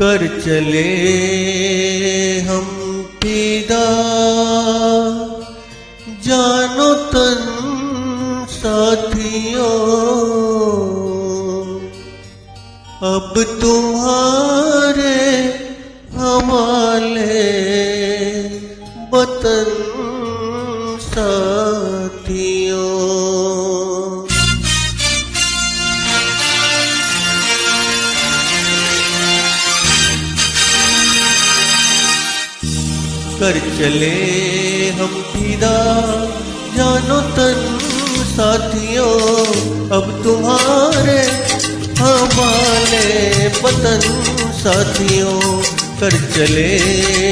कर चले हम फिदा जानो तन साथियों, अब तुम्हारे हवाले वतन साथियों। कर चले हम फिदा जानो तन साथियों, अब तुम्हारे हवाले वतन साथियों। कर चले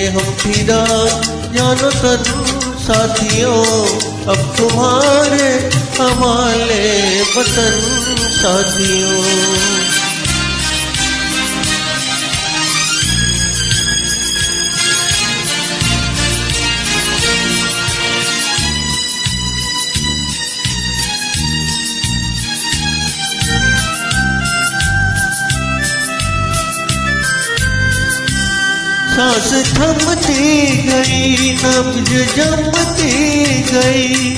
हम फिदा जानो तन साथियों, अब तुम्हारे हवाले वतन साथियों। सांस थमती गई, नब्ज जमती गई,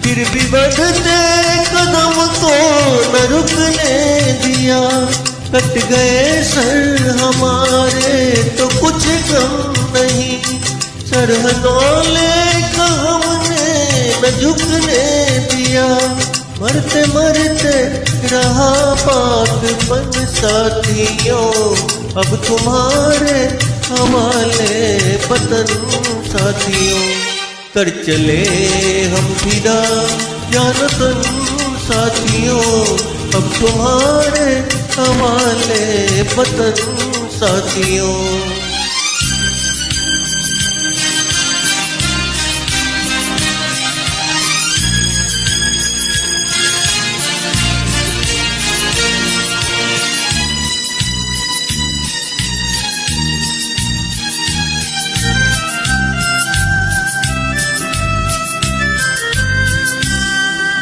फिर भी बढ़ते कदम को न रुकने दिया। कट गए सर हमारे तो कुछ गम नहीं, सरहदों का हमने न झुकने दिया। मरते मरते रहा पाकपन साथियों, अब तुम्हारे हवाले वतन साथियों। कर चले हम फिदा जानो तन साथियों, अब तुम्हारे हवाले वतन साथियों।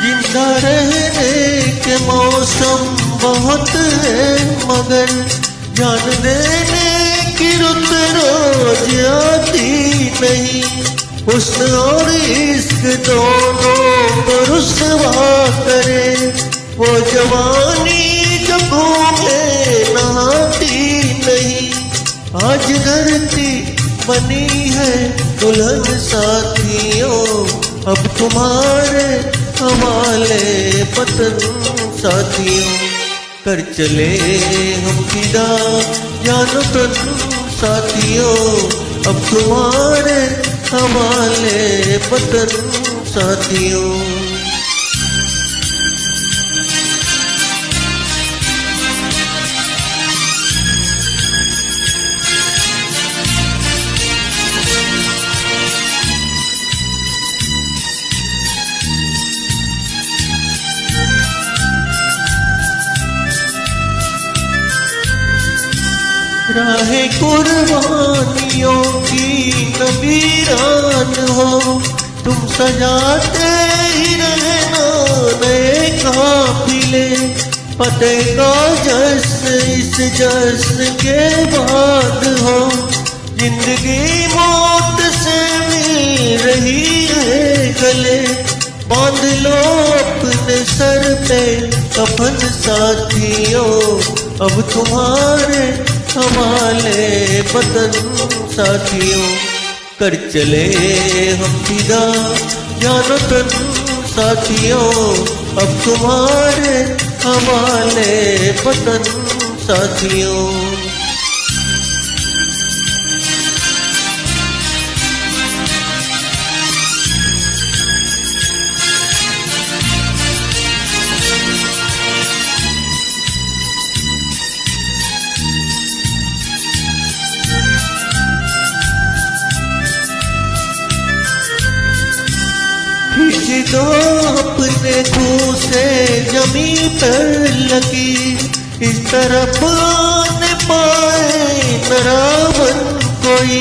जिंदा रहने के मौसम बहुत है, मगर जान देने की रुत रोज आती नहीं। हुस्न और इश्क दोनों को रुसवा करे, वो जवानी जो घूमे नहाती नहीं। आज धरती बनी है दुल्हन साथियों, अब तुम्हारे हवाले वतन साथियों। कर चले हम फिदा जानो तन साथियों, अब तुम्हारे हवाले वतन साथियों। राहे कुर्बानियों की नबीरान हो, तुम सजाते ही रहना नए काफिले। फतेह का जश्न इस जश्न के बाद हो, जिंदगी मौत से मिल रही है गले। बांध लो अपने सर पे कफन साथियों, अब तुम्हारे हवाले वतन साथियों। कर चले हम फिदा जानो तन साथियों, अब तुम्हारे हवाले वतन साथियों। खींच दो अपने मुंह से जमी पर लगी, इस तरफ आने पाए न रावण कोई।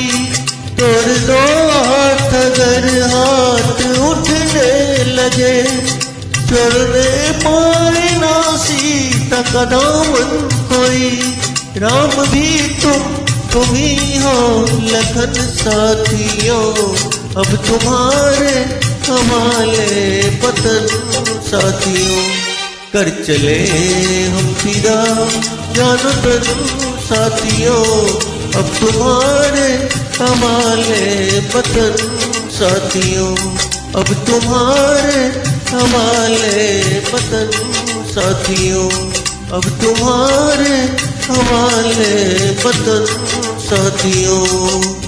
तोड़ दो हाथ अगर हाथ उठने लगे, छोड़ने पाए ना सीता का दामन कोई। राम भी तुम तुम ही हो लखन साथियों, अब तुम्हारे हवाले वतन साथियों। कर चले हम फिदा जानो तन साथियों, अब तुम्हारे हवाले वतन साथियों, अब तुम्हारे हवाले वतन साथियों, अब तुम्हारे हवाले वतन साथियों।